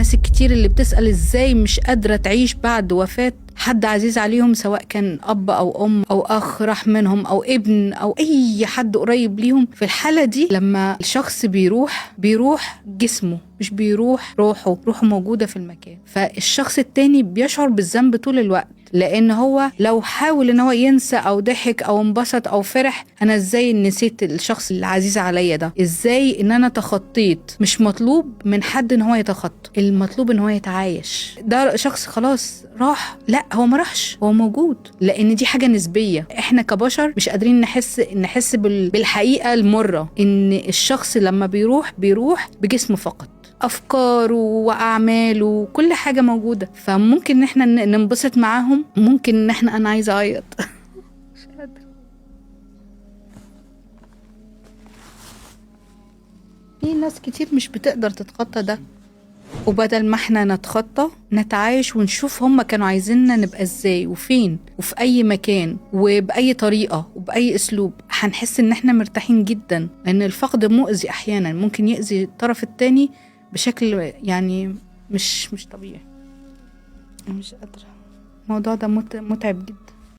الناس الكتير اللي بتسأل ازاي مش قادرة تعيش بعد وفاة حد عزيز عليهم، سواء كان أب أو أم أو أخ راح منهم أو ابن أو أي حد قريب ليهم. في الحالة دي لما الشخص بيروح جسمه، مش بيروح روحه موجودة في المكان. فالشخص التاني بيشعر بالذنب طول الوقت، لأن هو لو حاول ان هو ينسى او ضحك او انبسط او فرح، انا ازاي نسيت الشخص العزيز عليا ده؟ ازاي ان انا تخطيت؟ مش مطلوب من حد ان هو يتخطى، المطلوب ان هو يتعايش. ده شخص خلاص راح، لا هو ما راحش، هو موجود، لان دي حاجة نسبية. احنا كبشر مش قادرين نحس بالحقيقة المرة ان الشخص لما بيروح بجسمه فقط، أفكاره وأعماله وكل حاجة موجودة. فممكن إن احنا ننبسط معاهم، ممكن إن احنا أنا عايزة أعيط مش قادرة. في ناس كتير مش بتقدر تتخطى ده، وبدل ما احنا نتخطى نتعايش ونشوف هم كانوا عايزيننا نبقى ازاي وفين وفي أي مكان وبأي طريقة وبأي أسلوب، هنحس إن احنا مرتاحين جدا. لأن الفقد مؤذي، أحيانا ممكن يأذي الطرف التاني بشكل يعني مش طبيعي. مش قادرة، الموضوع ده متعب جدا.